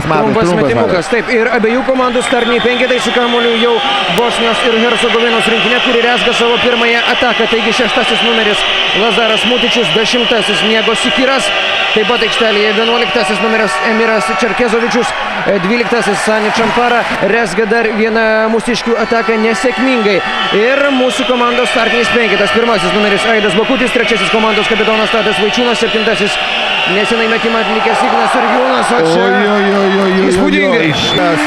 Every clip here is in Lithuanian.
Trumpas metimukas, taip, ir abiejų komandų startiniai penketai su kamuoliu jau Bosnijos ir Hercegovinos rinktinė, kuri rezga savo pirmąją ataką. Taigi 6 numeris Lazaras Mutičius, 10 Niego Sikiras, taip pat aikštelėje 11 numeris Emiras Čerkezovičius, 12 Sani Čampara rezga dar vieną mūsiškių ataką nesėkmingai. Ir mūsų komandos startinis penketas, 1 numeris Aidas Bakutis, 3 komandos kapitonas Tadas Vaičiūnas, 7 nesenai metimą atlikęs Ignas Sargiūnas, o čia įspūdingai.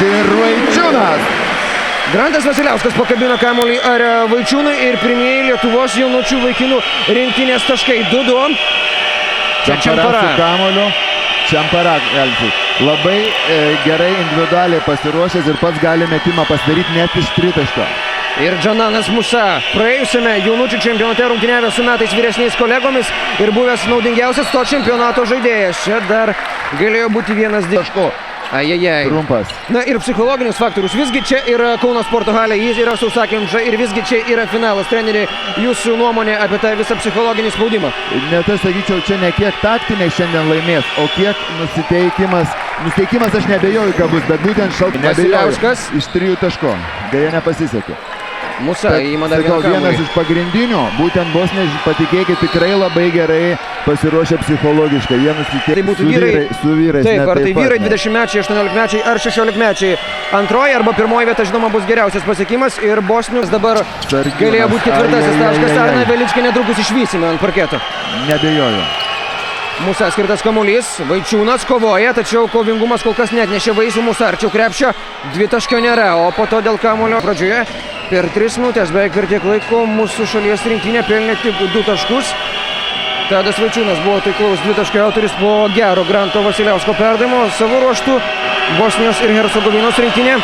Ir Vaičiūnas. Grantas Vasiliauskas pakabino kamuolį Vaičiūnui ir pirmieji Lietuvos jaunučių vaikinų rinktinės taškai 2-2. Čia Čampara. Su kamuoliu. Čampara, labai gerai individualiai pasiruošęs ir pats gali metimą pasidaryti net iš tritaškio. Ir Džananas Musa, praėjusiame jaunučių čempionate rungtyniavęs su metais vyresniais kolegomis ir buvęs naudingiausias to čempionato žaidėjas. Čia dar galėjo būti vienas taškų. Ajajai. Trumpas. Na ir psichologinius faktorius. Visgi čia yra Kauno sporto halė, jis yra sausakimša ir visgi čia yra finalas. Treneri, jūsų nuomonė apie tą visą psichologinį spaudimą? Net aš sakyčiau, čia ne kiek taktiniai šiandien laimės, o kiek nusiteikimas. Nusiteikimas aš nebejoju, kad bus, bet būtent Vasiliauskas iš 3 taškų. Deja nepasisekė. Musa įima dar vieną vienas kamuolį. iš pagrindinių, būtent Bosnija, patikėkit, tikrai labai gerai pasiruošę psichologiškai. Jie nusiteikė Tai būtų vyrai, su vyrais. taip, ar tai vyrai 20-mečiai, 18-mečiai ar 16-mečiai. Antroji arba pirmoji vieta, žinoma, bus geriausias pasiekimas ir Bosnius dabar galėjo būti 4 taškas. Arną Veličką netrukus išvysime ant parketo. Nebejoju. Musa skirtas kamuolys, Vaičiūnas kovoja, tačiau kovingumas kol kas net nešė vaisių. Musa arčiau krepšio, 2 taškio nėra, o po to dėl kamuolio pradžioje per 3 minutės, beveik per tiek laiko mūsų šalies rinktinė pelnė tik 2 taškus. Tadas Vaičiūnas buvo taiklaus 2 taškio autorius po gero Granto Vasiliausko perdavimo. Savo ruoštų Bosnijos ir Hercegovinos rinktinė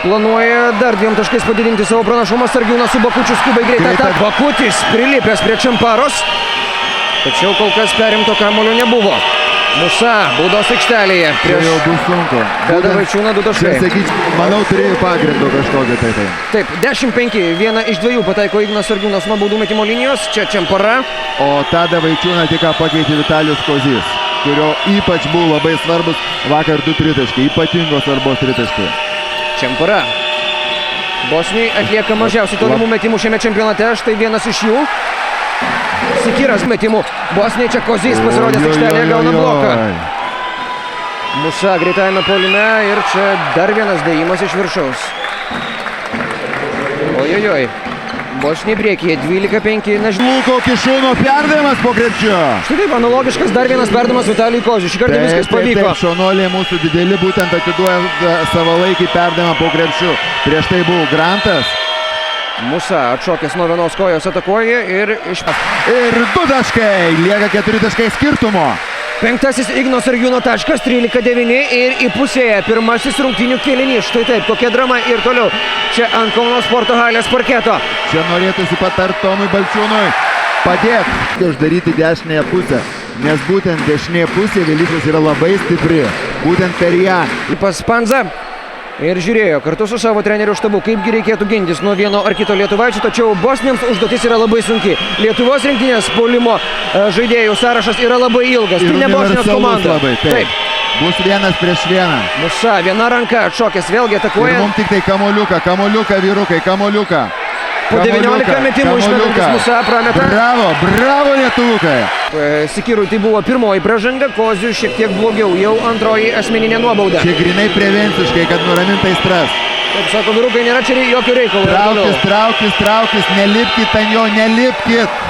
planuoja dar 2 taškais padidinti savo pranašumą. Sargiūnas su Bakučiu skubai greitą ataką. Bakutis prilipęs prie Čamparos, tačiau kol kas perimto kamuolio nebuvo. Musa baudos aikštelėje prieš jau bus sunku. Tadą Vaičiūną 2 taškai. Manau, turėjo pagrindo kažkokį tai. Taip, 10-5, 1 iš 2 pataiko Ignas Sargiūnas nuo baudų metimo linijos. Čia Čampara. O Tadą Vaičiūną tik ką pakeitė Vitalijus Kozys, kurio ypač buvo labai svarbus vakar 2 tritaškai, ypatingos svarbos tritaškai. Čampara. Bosniai atlieka mažiausiai tolimų metimų šiame čempionate, štai vienas iš jų. Sikiras metimų. Bosniai čia Kozys pasirodęs aikštelėje, gauna bloką. Musa greitajame puolime ir čia dar vienas dėjimas iš viršaus. Ojojoj. Bosniai priekyje 12-5. Nežinau. Luko Kišūno perdavimas po krepšio. Štai taip, analogiškas dar vienas perdavimas Vitalijui Koziui. Šį kartą viskas pavyko. Taip, šaunuoliai mūsų dideli būtent atiduoja savalaikį perdavimą po krepšiu. Prieš tai buvo Grantas. Musa atšokęs nuo vienos kojos atakuoja ir Ir 2 taškai, lieka 4 taškai skirtumo. 5 Igno Sargiūno taškas, 13-9 ir įpusėja pirmasis rungtynių kėlinys. Štai taip, kokia drama ir toliau. Čia ant Kauno sporto halės parketo. Čia norėtųsi patarti Tomui Balčiūnui padėti uždaryti dešinėje pusę, nes būtent dešinėje pusėje Veličkas yra labai stipri. Būtent per ją. Pas Panza. Ir žiūrėjo kartu su savo trenerių štabu, kaipgi reikėtų gintis nuo vieno ar kito lietuvaičio, tačiau bosniams užduotis yra labai sunki. Lietuvos rinktinės puolimo žaidėjų sąrašas yra labai ilgas. Ir tai ne Bosnijos komanda. Taip. Bus 1 prieš 1. Musa viena ranka atšokęs, vėlgi atakuoja. Ir mums tik tai kamuoliuką, vyrukai, kamuoliuką. Po 19 metimų išmetantis Musa prameta. Bravo lietuviukai. Sikirui tai buvo pirmoji pražanga, Koziui šiek tiek blogiau, jau antroji asmeninė nuobauda. Čia grinai prevenciškai, kad nuraminta aistras. Taip sako vyrukai, nėra čia jokio reikalo. Traukis, nelipkit ant jo, nelipkit.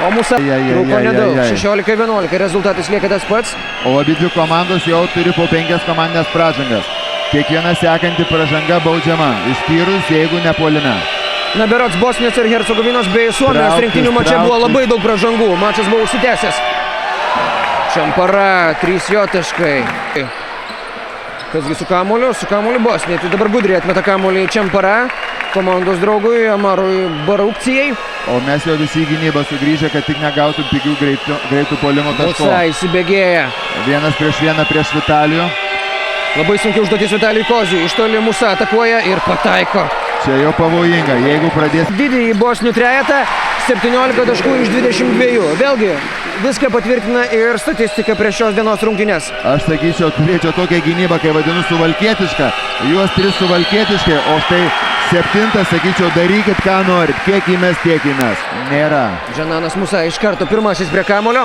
O Musa trūko nedaug, 16-11, rezultatas lieka tas pats. O abidvi komandos jau turi po 5 komandinės pražangas. Kiekviena sekanti pražanga baudžiama, išskyrus jeigu ne puolime. Na berods Bosnijos ir Hercegovinos bei Suomijos rinktinių mače buvo labai daug pražangų. Mačas buvo užsitęsęs. Čampara, 3 jo taškai. Kasgi su kamuoliu? Su kamuoliu Bosnija. Tai dabar gudriai atmeta kamuolį Čampara. Komandos draugui Amarui Barukcijai. O mes jau visi į gynybą sugrįžę, kad tik negautų pigių greitų puolimo taškų. Musa įsibėgėja. 1 prieš 1 prieš Vitalijų. Labai sunkiai užduotis Vitalijui Koziui. Iš toli Musa atakuoja ir pataiko. Čia jau pavojinga, jeigu pradės. Didįjį Bosnių trejetą 17 taškų iš 22. Vėlgi, viską patvirtina ir statistika prieš šios dienos rungtynes. Aš sakyčiau, turėčiau tokią gynybą, kai vadinu suvalkietišką. Juos 3 suvalkietiškai, o štai 7, sakyčiau, darykit ką norit. Kiek įmes, tiek įmes. Nėra. Džananas Musa iš karto pirmasis prie kamulio.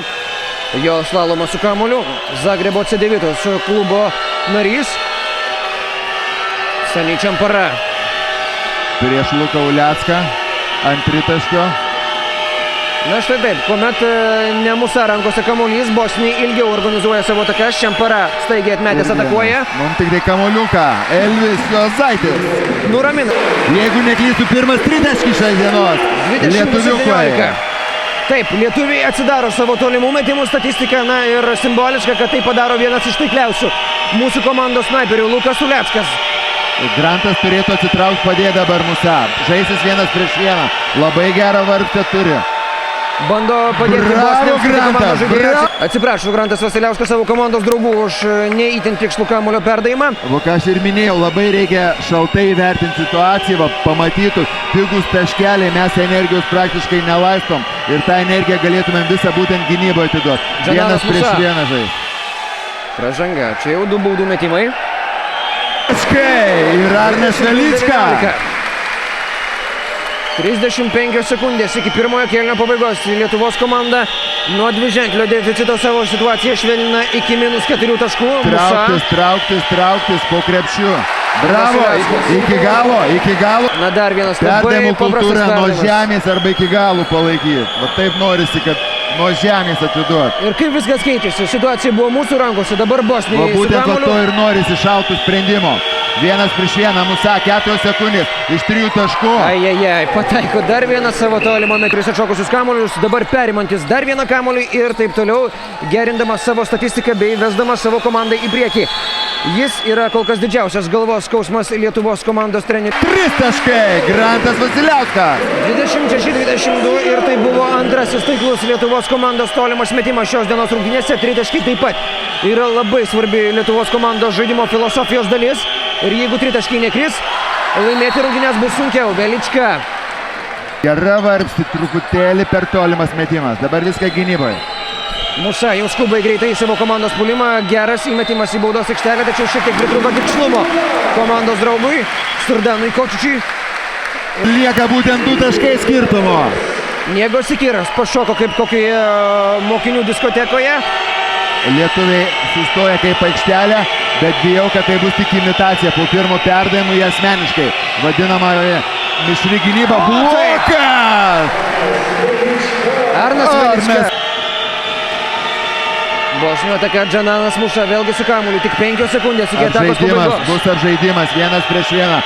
Jo slalomas su kamuliu. Zagrebo C9 klubo narys. Sani Čempara. Prieš Luką Ulecką. Ant tritaškio. Na štai taip, kuomet ne Musa rankose kamuolys, bosniai ilgiau organizuoja savo atakas. Čempara staigiai atmetęs atakuoja. Mums tik tai kamuoliuką. Elvis Juozaitis. Nuramina. Jeigu neklystu, pirmas tritaškis šios dienos. 20-17. Taip, lietuviai atsidaro savo tolimų metimų statistiką. Na ir simboliška, kad tai padaro vienas iš taikliausių mūsų komandos snaiperių Lukas Uleckas. Grantas turėtų atsitraukti, padėti dabar Musa. Žaisis 1-1. Labai gerą vargtę turi. Bando padėti Bosnijos. Atsiprašau, Grantas Vasiliauskas savo komandos draugų už neįtin tikslų kamuolio perdavimą. Ką aš ir minėjau, labai reikia šaltai įvertinti situaciją, pamatytų pigus taškeliai, mes energijos praktiškai nelaistom ir tą energiją galėtumėm visą būtent gynybą atiduoti. 1-1 žais. Pražanga, čia jau 2 baudų metimai. Ir Arnas Velička. 35 sekundės iki pirmojo kėlinio pabaigos. Lietuvos komanda nuo dviženklio deficito savo situaciją švelnina iki -4 taškų. Trauktis po krepšiu. Bravo, iki galo. Na dar vienas perdavimų kultūra nuo žemės arba iki galo palaikyti. Va taip norisi, kad nuo žemės atiduoti. Ir kaip viskas keičiasi, situacija buvo mūsų rankose, dabar Bosnijai. Va būtent va to ir norisi, šaltų sprendimo. 1-1, Musa, 4 sekundės iš 3 taškų. Ai, pataiko dar vieną savo tolimą metrį atšokusius kamuolius, dabar perimantis dar vieną kamuolį ir taip toliau, gerindamas savo statistiką bei vesdamas savo komandą į priekį. Jis yra kol kas didžiausias galvos skausmas Lietuvos komandos trenerių. 3 taškai, Grantas Vasiliauskas. 26-22 ir tai buvo antrasis taiklus Lietuvos komandos tolimas metimas šios dienos rungtynėse. 3 taškai taip pat yra labai svarbi Lietuvos komandos žaidimo filosofijos dalis. Ir jeigu 3 taškai nekris, laimėti rungtynės bus sunkiau. Velička. Gera varpsti truputėlį per tolimas metimas. Dabar viską gynyboje. Musa jau skubai greitai į savo komandos puolimą. Geras įmetimas į baudos aikštelę, tačiau šiek tiek pritrūko tikslumo komandos draugui Sturdanui Kočičiui. Lieka būtent 2 taškai skirtumo. Niego Sikiras pašoko kaip kokioje mokinių diskotekoje. Lietuviai sustoja kaip aikštelė, bet bijau, kad tai bus tik imitacija po pirmo perdavimų į asmeniškai. Vadinamoje mišri gynyba. Blokas! Arnas Velička. Bosnijos ataka Džananas Musa vėlgi su kamuoliu, tik 5 sekundės iki atakos pabaigos. Bus apžaidimas, 1-1.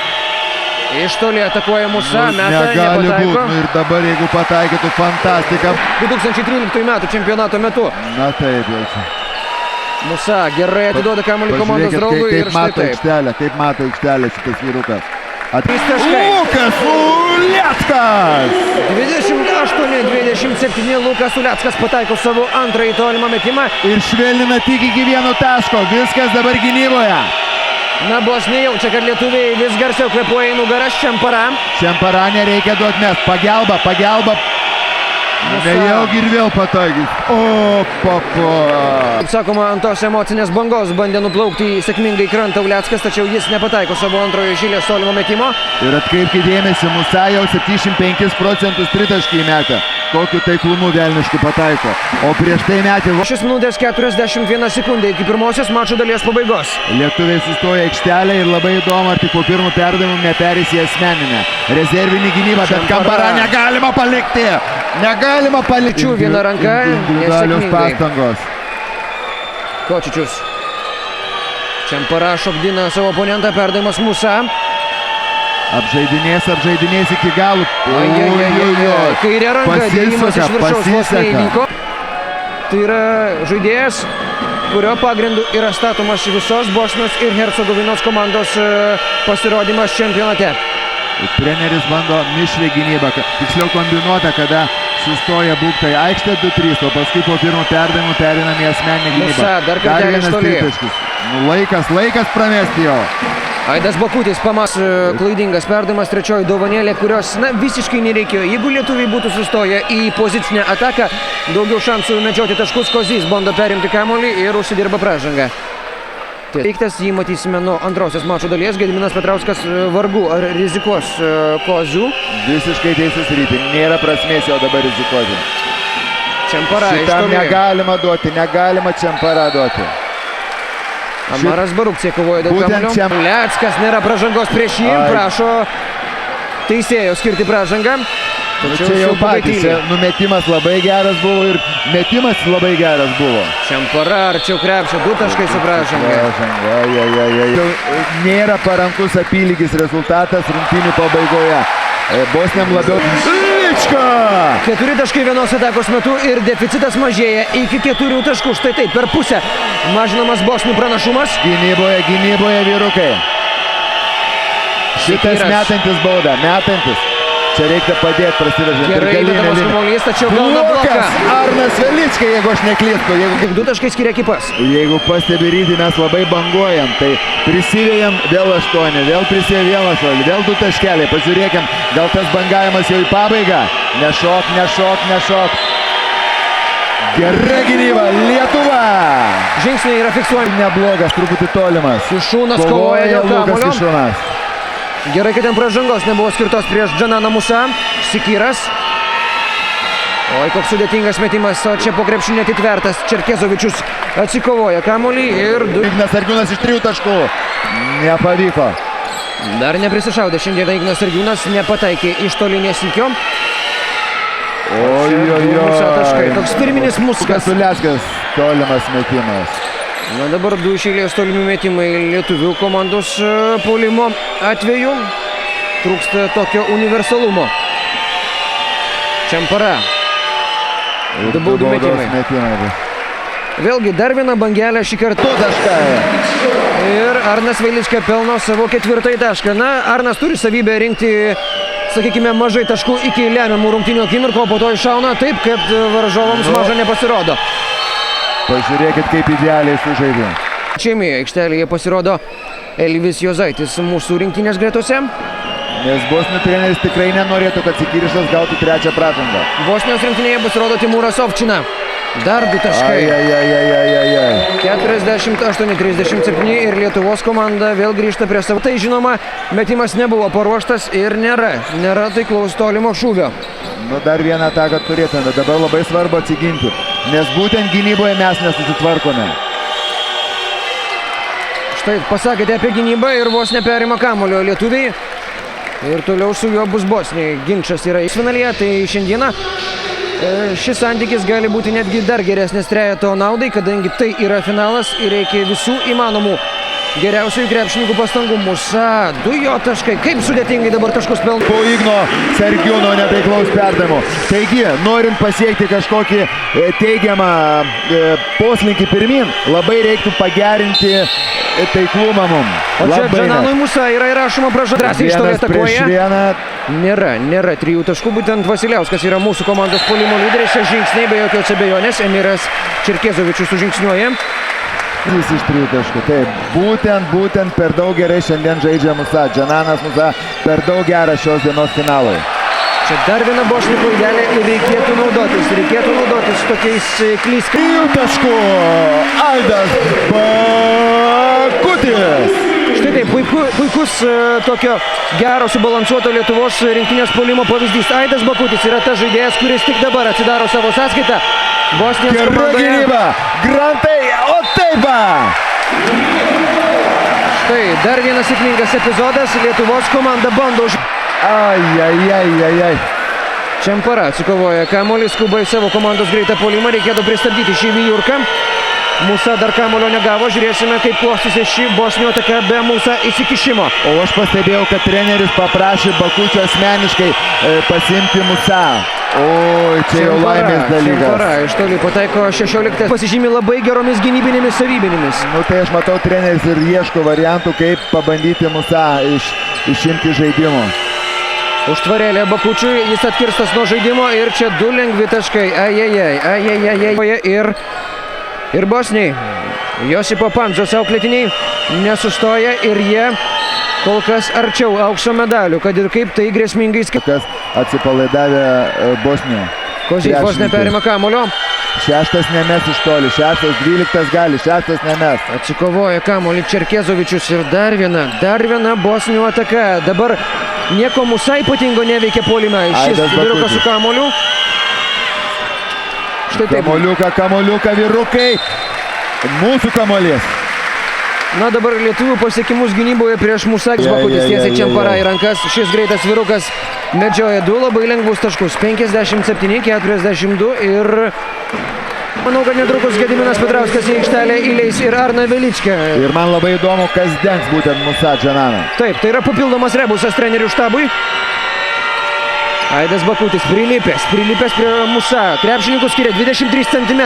Iš toli atakuoja Musa, meta, negali nepataiko. Būt, ir dabar jeigu pataikytų, fantastika. 2013 metų čempionato metu. Na taip, jau čia. Musa gerai atiduoda kamuolį komandos draugui ir štai taip. Kaip mato aikštelę šitas vyrukas. 3 taškai. Lukas Uleckas! 28-27 Lukas Uleckas pataiko savo antrąjį tolimą metimą. Ir švelnina tik iki 1 taško. Viskas dabar gynyboje. Na, Bosnija jaučia, kad lietuviai vis garsiau kvėpuoja į nugarą. Čempara nereikia duoti mes. Pagalba. Nejaugi ir vėl pataikys. Kaip sakoma, ant tos emocinės bangos bandė nuplaukti sėkmingai krantą Uleckas, tačiau jis nepataiko savo antrojo iš eilės tolimo metimo. Ir atkreipkite dėmesį, Musa jau 75% tritaškį metė. Kokiu taiklumu velniškai pataiko. O prieš tai metė... 6 minutės 41 sekundė iki pirmosios mačo dalies pabaigos. Lietuviai sustoja aikštelę ir labai įdomu, ar tik po pirmų perdavimų neperės į asmeninę. Rezervinį gynybą, bet Kamparą negalima palikti. Tačiau viena ranka individualios pastangos. Kočičius. Čempara šokdina savo oponentą, perdavimas Musa. Apžaidinės iki galų. Kairė ranka, dėjimas iš viršaus vos neįvyko. Tai yra žaidėjas, kurio pagrindu yra statomas visos Bosnijos ir Hercegovinos komandos pasirodymas čempionate. Treneris bando mišrią gynybą, tiksliau kombinuotą, kada sustoja būktai aikštė 2-3, o paskui po pirmo perdavimo perinam į asmeninę gynybą. Musa, dar kartelį iš toli. Laikas pramesti jau. Aidas Bakutis pamas klaidingas perdavimas, trečioji dovanėlė, kurios visiškai nereikėjo. Jeigu lietuviai būtų sustoję į pozicinę ataką, daugiau šansų medžioti taškus. Kozys bando perimti kamuolį ir užsidirba pražangą. Teiktas, jį matysime nuo antrosios mačo dalies. Gediminas Petrauskas vargu ar rizikuos Kozių. Visiškai teisus Ryti, nėra prasmės jau dabar rizikuoti. Čempara iš Šitam toli. negalima duoti, negalima Čempara duoti. Amaras Barukcija kovoja dėl Būtent kamuolio. čia- Leckas nėra pražangos prieš jį, Ai. prašo teisėjo skirti pražangą. Čia jau patys, numetimas labai geras buvo ir metimas labai geras buvo. Čempara arčiau krepšio, 2 taškai su pražanga. Jau nėra parankus apylygis rezultatas rungtynių pabaigoje. Bosniam labiau. Lička! 4 taškai vienos atakos metu ir deficitas mažėja iki 4 taškų. Štai taip, per pusę mažinamas bosnių pranašumas. Gynyboje vyrukai. Šitas Sikiras. metantis bauda, metantis. Čia reikia padėti prasiveržinti. Gerai įvedamas kamuolys, tačiau gauna bloką. Arnas Velička, jeigu aš neklystu. Tik 2 taškai skiria ekipas. Jeigu pastebi Ryti, mes labai banguojam, tai prisivėjam vėl 8, vėl prisivėjam vėl 8, vėl 2 taškeliai. Pažiūrėkim, gal tas bangavimas jau į pabaigą. Nešok. Gera gynyba, Lietuva! Žingsniai yra fiksuojami. Neblogas, truputį tolimas. Kišūnas kovoja dėl Lukas kamuolio. Kišūnas. Gerai, kad ten pražangos nebuvo skirtos prieš Džananą Musą. Sikiras. Oi, koks sudėtingas metimas, o čia po krepšinio atitvertas. Čerkezovičius atsikovoja kamuolį ir Ignas Sargiūnas iš 3 taškų. Nepavyko. dar neprisišaudė šiandien Ignas Sargiūnas, nepataikė iš toli nesikio. Musa taškai, toks pirminis Muskas. Kasuleckas, tolimas metimas. Na dabar 2 iš eilės tolimi metimai lietuvių komandos puolimo atveju. Trūksta tokio universalumo. Čempara. Du baudų metimai. Vėlgi dar viena bangelė šį kartą. Ir Arnas Velička pelno savo 4 tašką. Na, Arnas turi savybę rinkti, sakykime, mažai taškų iki lemiamų rungtynių akimirko, o po to iššauna taip, kad varžovams maža nepasirodo. Pažiūrėkit, kaip idealiai sužaidė. Čiamėje aikštelėje pasirodo Elvis Jozaitis mūsų rinktinės gretose. Nes bosnių treneris tikrai nenorėtų, kad Sikirišas gautų 3 pražangą. Bosnijos rinktinėje pasirodo Timūras Ovčina. Dar 2 taškai. 48-37 ir Lietuvos komanda vėl grįžta prie savo. Tai žinoma, metimas nebuvo paruoštas ir nėra taiklaus tolimo šūvio. Nu, dar vieną ataką turėtume, dabar labai svarbu atsiginti, nes būtent gynyboje mes nesusitvarkome. Štai pasakėte apie gynybą ir vos neperima kamuolio lietuviai. Ir toliau su juo bus Bosnijai. Ginčas yra išfinalyje, tai šiandieną šis santykis gali būti netgi dar geresnis trejeto naudai, kadangi tai yra finalas ir reikia visų įmanomų geriausiųjų krepšininkų pastangų. Musa, 2 jo taškai. Kaip sudėtingai dabar taškus pelno. Po Igno Sargiūno netaiklaus perdavimo. Taigi, norint pasiekti kažkokį teigiamą poslinkį pirmin, labai reiktų pagerinti taiklumą mums. O čia Džananui Musa yra įrašoma pražanga. Drąsiai iš toli atakuoja. Nėra 3 taškų. Būtent Vasiliauskas yra mūsų komandos puolimo lyderis. Šie žingsniai be jokios abejonės. Emiras Čerkezovičius sužingsniuoja. 3 iš 3 taškų. Taip, būtent per daug gerai šiandien žaidžia Musa. Džananas Musa per daug geras šios dienos finalui. Čia dar viena bosnių klaidelė ir reikėtų naudotis tokiais klyskais. 3 taškų Aidas Bakutis. Štai taip, puikus tokio gero subalansuoto Lietuvos rinktinės puolimo pavyzdys. Aidas Bakutis yra tas žaidėjas, kuris tik dabar atsidaro savo sąskaitą. Bosnijos komandoje. Gynyba, Grantai, o taip va! Štai dar vienas sėkmingas epizodas. Lietuvos komanda bando už... Ai. Čempara atsikovoja kamuolį, skuba į savo komandos greitą puolimą. Reikėtų pristabdyti šį vijurką. Musa dar kamuolio negavo. Žiūrėsime, kaip klostysi ši Bosnijos ataka be Musa įsikišimo. O aš pastebėjau, kad treneris paprašė Bakučio asmeniškai pasiimti Musa. Oi, čia jau laimės dalykas. Čempara iš toli pataiko 16. Pasižymi labai geromis gynybinėmis savybinėmis. Nu tai aš matau, treneris ir ieško variantų, kaip pabandyti Musa išimti žaidimo. Užtvarėlė Bakučiui, jis atkirstas nuo žaidimo ir čia 2 lengvi taškai. Ir Bosniai Josipo Pandzos auklėtiniai nesustoja ir jie kol kas arčiau aukso medalių, kad ir kaip tai grėsmingai Kas atsipalaidavę Bosniją. Kozys vos neperima kamuolio. Šeštas nemes iš toli, šeštas 12 gali, šeštas nemes. Atsikovoja kamuolį Čerkezovičius ir dar viena Bosnių ataka. Dabar nieko Musa ypatingo neveikia puolime. Šis Aidas vyrukas Bakutis. su kamuoliu. Štai taip. Kamuoliuką, vyrukai. Mūsų kamuolys. Na dabar lietuvių pasiekimus gynyboje prieš Musa. Bakutis tiesiai Čempara į rankas. Šis greitas vyrukas medžioja du labai lengvus taškus. 57-42 ir manau, kad netrukus Gediminas Petrauskas į aikštelę įleis ir Arną Veličką. Ir man labai įdomu, kas dengs būtent Musa Džananą. Taip, tai yra papildomas rebusas trenerių štabui. Aidas Bakutis prilipęs prie Musa. Krepšininkų skiria 23 cm.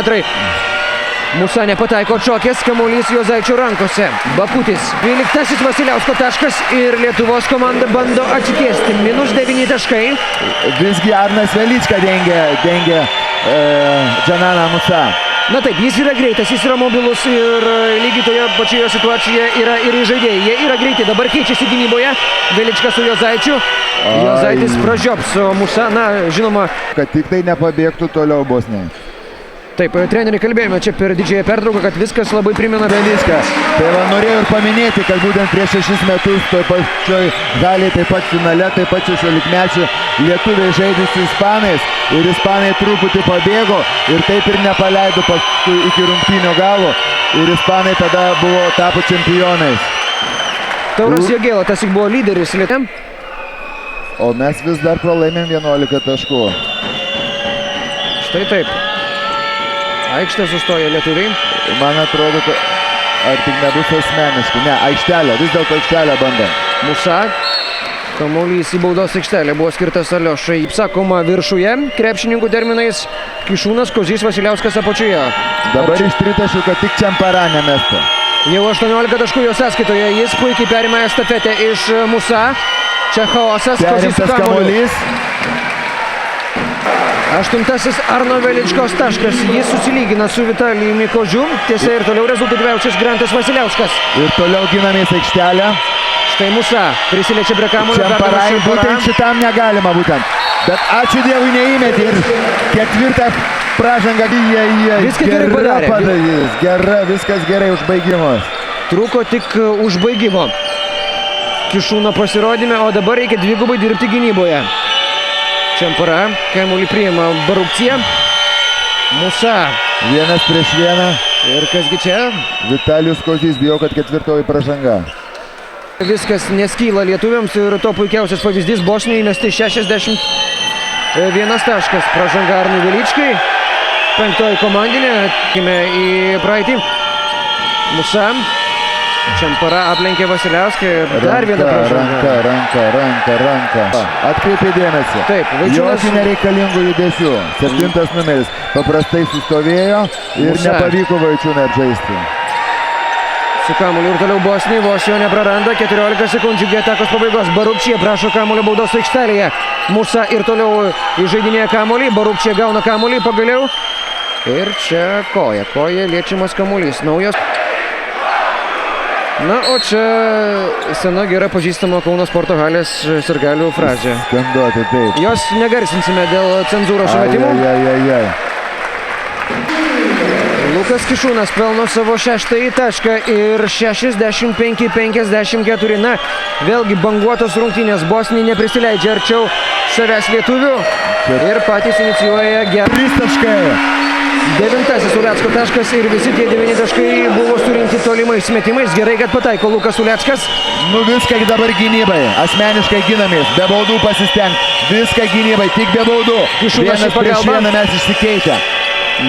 Musa nepataiko atšokęs, kamuolys Juozaičio rankose. Bakutis, 12 Vasiliausko taškas ir Lietuvos komanda bando atsikėsti. -9 taškai. Visgi Arnas Velička dengia Džananą Musa. Na taip, jis yra greitas, jis yra mobilus ir lygiai toje pačioje situacijoje yra ir žaidėjai. Jie yra greiti, dabar keičiasi gynyboje. Velička su Juozaičiu. Juozaitis pražiobs, o Musa, na, žinoma... Kad tik tai nepabėgtų toliau Bosnijai. Taip, treneriai kalbėjome čia per didžiąją pertrauką, kad viskas labai primena Veličką. Tai va norėjau ir paminėti, kad būtent prieš 6 metus toj pačioj galėje, taip pat finale, taip pat 16-mečių lietuviai žaidė su ispanais ir ispanai truputį pabėgo ir taip ir nepaleido paskui iki rungtynių galo ir ispanai tada tapo čempionais. Tauras Jogėla, tas tik buvo lyderis Lietuvėm. O mes vis dar pralaimėm 11 taškų. Štai taip. Aikštė sustoja lietuviai. Man atrodo, kad ar tik nebus asmeniškai. Ne, aikštelė, vis dėlto aikštelę bandom. Musa. Kamuolys į baudos aikštelę buvo skirtas Aliošai. Sakoma viršuje, krepšininkų terminais. Kišūnas, Kozys, Vasiliauskas apačioje. Dabar iš tritaškių, kad tik Čempara nemesta. Jau 18 taškų jo sąskaitoje. Jis puikiai perima estafetę iš Musa. Čia chaosas. Kozys su kamuoliu. 8 Arno Veličkos taškas. Jis susilygina su Vitalijumi Kožiu. Tiesa ir toliau rezultatyviausias Grantas Vasiliauskas. Ir toliau ginamės aikštelę. Štai Musa prisiliečia prie kamuolio. Čemparai būtent šitam negalima būtent. Bet ačiū Dievui neįmetė ir ketvirtą pražangą. Viską gerai padarė. Viskas gerai užbaigimas. Trūko tik užbaigimo. Kišūno pasirodyme, o dabar reikia dvigubai dirbti gynyboje. Čempara, kamuolį priima Barukcija. Musa. 1 prieš 1. Ir kasgi čia? Vitalijus Kozys, bijau, kad ketvirtoji pražanga. Viskas neskyla lietuviams ir to puikiausias pavyzdys Bosnijai įmesti 61 taškas. Pražanga Arnui Veličkai. 5 komandinė. Atkime į praeitį. Musa. Čempara aplenkė Vasiliauską ir dar vieną pražangą. Ranka. Atkreipė dėmesį. Taip, Jokių nereikalingų judesių. 7 numeris paprastai sustovėjo ir Musa. nepavyko Vaičiūnai apžaisti. Su kamuoliu ir toliau Bosnija, vos jo nepraranda. 14 sekundžių iki atakos pabaigos. Barukčia prašo kamuolio baudos aikštelėje. Musa ir toliau įžaidinėja kamuolį. Barukčia gauna kamuolį pagaliau. Ir čia koja liečiamas kamuolys. Naujas. Na, o čia sena gera pažįstama Kauno sporto halės sirgalių frazė. Skanduoti, taip. Jos negarsinsime dėl cenzūros sumetimų. Lukas Kišūnas pelno savo 6 tašką ir 65-54. Na, vėlgi banguotos rungtynės. Bosnija neprisileidžia arčiau savęs lietuvių ir patys inicijuoja gerą. 3 taškai. 9 Ulecko taškas ir visi tie 9 taškai buvo surinkti tolimais metimais. Gerai, kad pataiko Lukas Uleckas. Nu viską dabar gynybai. Asmeniškai ginamės. Be baudų pasistengti. Viską gynybai, tik be baudų. Kišūnas į Vienas prieš pagalbą. vieną mes išsikeitę.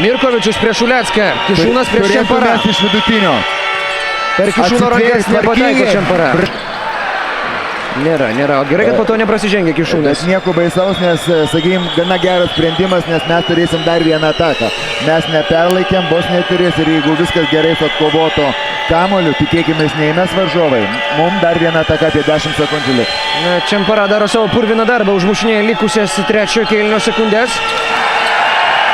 Mirkovičius prieš Ulecką. Kišūnas prieš Čemparą. Turėtų iš vidutinio. Per Kišūno rankas nepataiko Čempara. Nėra. O gerai, kad po to neprasižengė Kišūnas. Bet nieko baisaus, nes, sakykime, gana geras sprendimas, nes mes turėsim dar vieną ataką. Mes neperlaikėm, Bosnija turės ir jeigu viskas gerai su atkovoto kamuoliu, tikėkime, neįmes varžovai. Mums dar viena ataka apie 10 sekundžių liks. Čempara daro savo purviną darbą, užmušinėja likusias trečiojo kėlinio sekundės.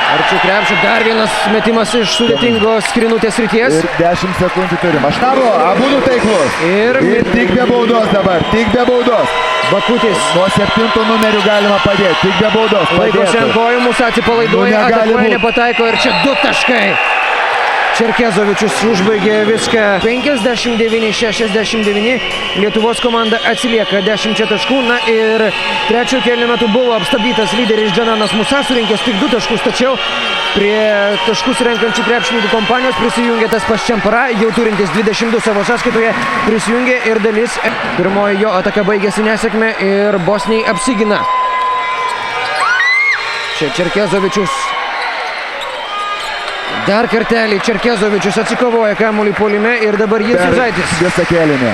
Arčiau krepšio, dar vienas metimas iš sudėtingos skrinutės srities. Ir 10 sekundžių turim. Aštavo, abudu taiklus. Ir tik be baudos dabar, tik be baudos. Bakutis. Nuo 7 numerių galima padėti, tik be baudos. Laikosi ant kojų, mūsų atsipalaiduoja, Nu, negali atakuoja, būt. nepataiko ir čia 2 taškai. Čerkezovičius užbaigė viską 59-69. Lietuvos komanda atsilieka 10 taškų. Na ir trečio kėlinio metu buvo apstabdytas lyderis Džananas Musa, surinkęs tik 2 taškus. Tačiau prie taškus renkančių krepšininkų kompanijos prisijungė tas pats Čempara, jau turintis 22 savo sąskaitoje, prisijungė ir dalis. Pirmoji jo ataka baigėsi nesėkme ir bosniai apsigina. Čia Čerkezovičius. Dar kartelį Čerkezovičius atsikovoja kamuolį puolime ir dabar jis Juzaitis. Visą kėlinį.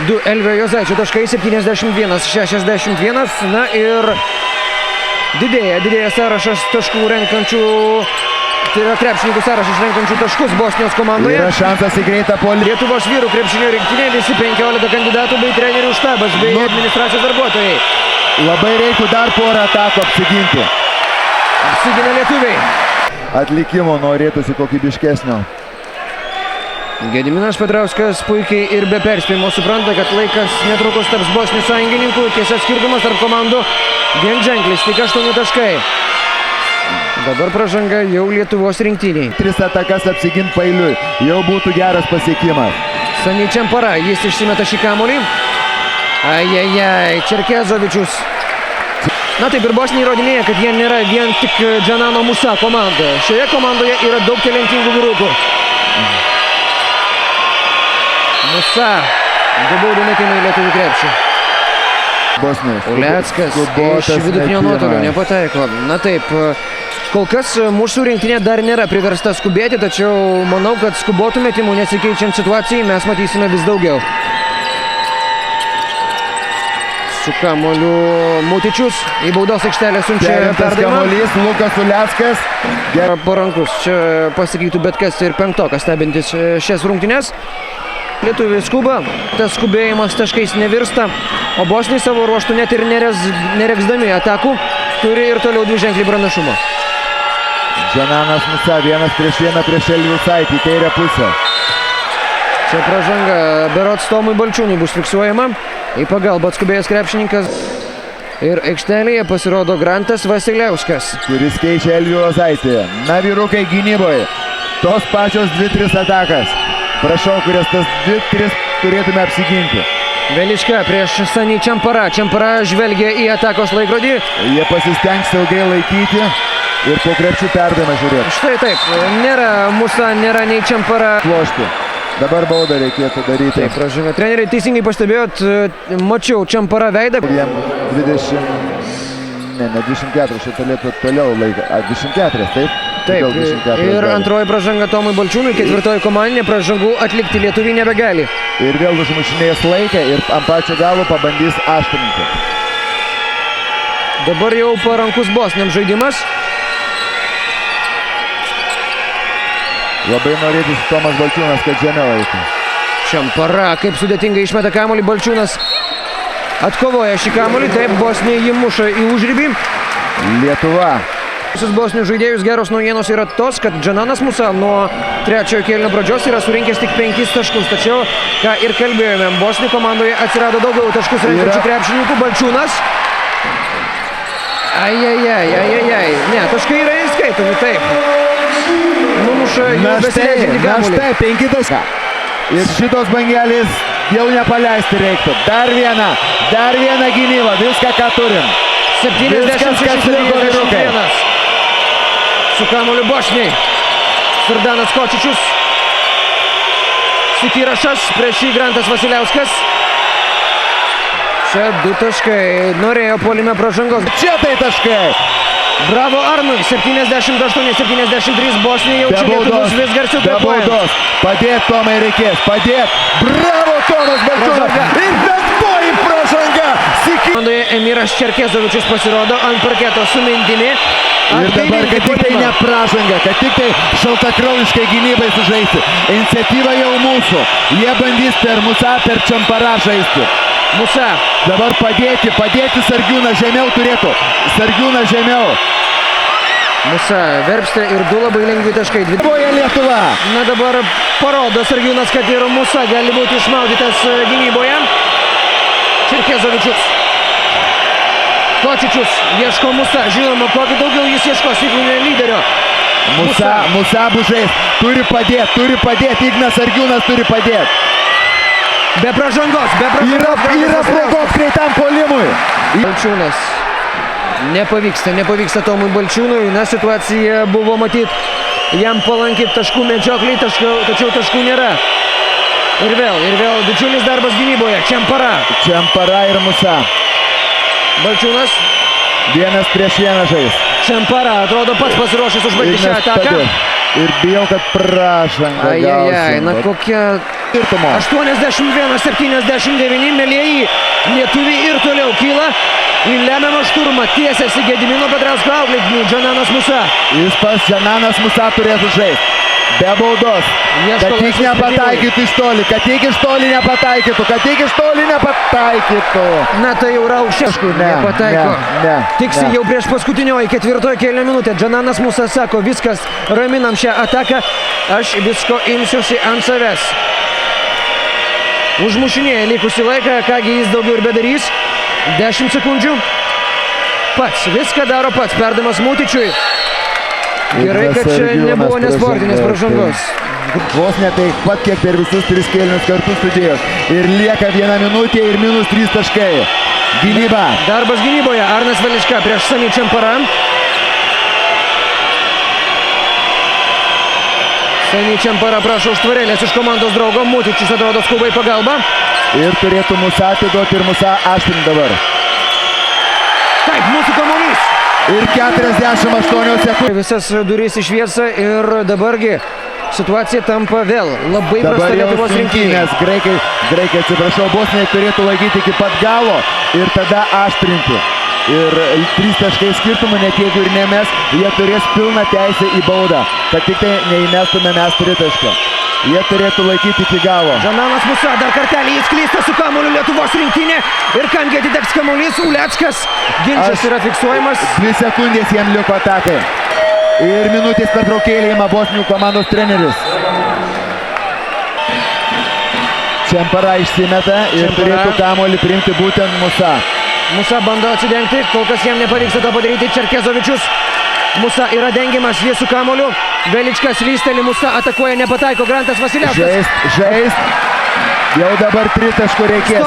2 Elvio Juzaičio taškai, 71-61. Na ir didėja sąrašas taškų renkančių, tai yra krepšininkų sąrašas renkančių taškus Bosnijos komandoje. Yra šansas į greitą puolimą. Lietuvos vyrų krepšinio rinktinė, visi 15 kandidatų bei trenerių štabas bei administracijos darbuotojai. Labai reiktų dar porą atakų apsiginti. Apsigina lietuviai. Atlikimo norėtųsi kokybiškesnio. Gediminas Petrauskas puikiai ir be perspėjimo supranta, kad laikas netrukus taps Bosnijos sąjungininkų. Tiesa, skirtumas tarp komandų vienženklis, tik 8 taškai. Dabar pražanga jau Lietuvos rinktiniai. 3 atakas apsigint pailiui. Jau būtų geras pasiekimas. Sani Čempara, jis išsimeta šį kamuolį. Ajajaj, Čerkezovičius. Na taip, ir Bosnija įrodinėja, kad jie nėra vien tik Džanano Musa komanda. Šioje komandoje yra daug talentingų vyrukų. Musa, 2 baudų metimai lietuvių krepšį. Bosnijos. Uleckas iš vidutinio nuotolio nepataiko. Na taip, kol kas mūsų rinktinė dar nėra priversta skubėti, tačiau manau, kad skubotų metimų nesikeičiant situacijai mes matysime vis daugiau. Su kamuoliu Mutičius į baudos aikštelę siunčia Perimtas perdavimą. kamuolys, Lukas Uleckas. Parankus, čia pasakytų bet kas ir penktokas stebintis šias rungtynes. Lietuviai skuba, tas skubėjimas taškais nevirsta, o bosniai savo ruoštų net ir neregsdami atakų turi ir toliau dviženklį pranašumą. Džananas Musa, 1 prieš Elvių Saitį, į kairę pusę. Čia pražanga berods Tomui Balčiūnui bus fiksuojama. Į pagalbą atskubėjęs krepšininkas. Ir aikštelėje pasirodo Grantas Vasiliauskas. Kuris keičia Elvių Saitį. Na, vyrukai gynyboje. Tos pačios 2-3 atakas. Prašau, kurias tas 2-3 turėtume apsiginti. Velička prieš Sani Čempara. Čempara žvelgia į atakos laikrodį. Jie pasistengs ilgai laikyti ir po krepšių perdavimą žiūrėti. Štai taip, nėra Musa, nėra nei Čempara. Plošti. Dabar baudą reikėtų daryti. Taip, pražanga. Treneriai teisingai pastebėjot, mačiau Čempara veidą. Jiem 24, šitą turėtų toliau laiką. 24, taip? Taip, Gal 24 ir gali. antroji pražanga Tomui Balčiūnui, ketvirtoji komandinė pražangų atlikti lietuviai nebegali. Ir vėl užmušinės laiką ir ant pačio galo pabandys aštrinti. Dabar jau parankus bosniams žaidimas. Labai norėtųsi Tomas Balčiūnas, kad žemiau eitų. Čempara, kaip sudėtingai išmeta kamuolį Balčiūnas. Atkovoja šį kamuolį, taip, Bosnija jį muša į užribį. Lietuva. Visus bosnių žaidėjus geros naujienos yra tos, kad Džananas Musa nuo trečiojo kėlinio pradžios yra surinkęs tik 5 taškus. Tačiau, ką ir kalbėjome, Bosnijų komandoje atsirado daugiau taškus renkančių krepšininkų. Balčiūnas. Ajajaj. Ne, taškai yra įskaitomi, taip. Numuša jau besileidžiantį Na kamuolį. štai, 5 taškai. Ir šitos bangelės jau nepaleisti reiktų. Dar viena gynyba, viską ką turim. 76-91. Su kamuoliu Bosniai. Sirdanas Kočičius. Sikirašas, prieš jį Grantas Vasiliauskas. Čia 2 taškai. Norėjo puolime pražangos. Čia tai taškai. Bravo Arnui. 78-73. Bosnija jau čia Lietuvos vis garsiau kvėpuoja. Padėt Tomai reikės. Padėt. Bravo Tomas Balčiūnas. Ir penktoji pražanga. Komandoje Emiras Čerkezovičius pasirodo ant parketo su mintimi. Ir dabar, kad tik tai ne pražanga, kad tik tai šaltakraujiškai gynybai sužaisti. Iniciatyva jau mūsų. Jie bandys per Musa, per Čemparą žaisti. Musa. Dabar padėti Sargiūną žemiau turėtų. Sargiūną žemiau. Musa verpstė ir 2 labai lengvi taškai. Kovoja Lietuva. Na dabar parodo Sargiūnas, kad ir Musa gali būti išmaudytas gynyboje. Čerkezovičius. Kočičius ieško Musa. Žinoma, kokį daugiau jis ieškos, jeigu ne lyderio. Musa Bužais turi padėti. Ignas Sargiūnas turi padėti. Be pražangos. Yra progos greitam puolimui. Balčiūnas. Nepavyksta Tomui Balčiūnui. Na, situacija buvo matyt jam palanki taškų medžiokliai, tačiau taškų nėra. Ir vėl didžiulis darbas gynyboje. Čempara ir Musa. Balčiūnas. 1-1 žais. Čempara atrodo pats pasiruošęs užbaigti šią ataką. Ir bijau, kad pražanga gausi. Na kokia skirtumo. 81-79, mėlieji. Lietuviai ir toliau kyla. Į lemiamą šturmą tiesiasi Gedimino Petrausko auklėtinių Džananas Musa. Jis pas Džananas Musa turėtų žaisti. Be baudos. Kad tik nepataikytų iš toli. Kad tik iš toli nepataikytų. Na tai jau yra aukščiau. Nepataiko. Tiksi jau prieš paskutinioji 4 kėlinio minutę. Džananas Musa sako, viskas, raminam šią ataką. Aš visko imsiuosi ant savęs. Užmušinėja likusį laiką, kągi jis daugiau ir bedarys. 10 sekundžių. Pats, viską daro pats. Perdamas Mutičiui. Gerai, kad čia nebuvo nesportinės pražangos. Vos ne taip pat, kiek per visus 3 kėlinius kartu studijos. Ir lieka 1 minutė ir -3 taškai. Gynyba. Darbas gynyboje. Arnas Velička prieš Sami Čempara. Sami Čempara prašo užtvarėlės iš komandos draugo. Mutičius atrodo skuba į pagalbą. Ir turėtų Musa atiduoti ir Musa aštrinti dabar. Taip, mūsų kamuolys. Ir 48 sekundės. Visas durys į šviesą ir dabargi situacija tampa vėl labai prasta Lietuvos rinktinės. Graikai, atsiprašau, Bosniai turėtų laikyti iki pat galo ir tada aštrinti. Ir 3 taškai skirtumų, net jeigu ir nemes, jie turės pilną teisę į baudą, kad tik tai neįmestume mes 3 tašką. Jie turėtų laikyti iki galo. Džananas Musa dar kartelį jis klysta su kamuoliu Lietuvos rinktinė. Ir kamgi atiteks kamuolys, Uleckas. Ginčas yra fiksuojamas. 2 sekundės jam liko atakai. Ir minutės pertraukėlė ima Bosnių komandos treneris. Čempara išsimeta ir turėtų kamuolį priimti būtent Musa. Musa bando atsidengti, kol kas jam nepavyksta to padaryti. Čerkezovičius. Musa yra dengiamas, jie su kamuoliu. Veličkas lysteli, Musa atakuoja, nepataiko. Grantas Vasiliauskas. Žaist. Jau dabar 3 taškų reikės.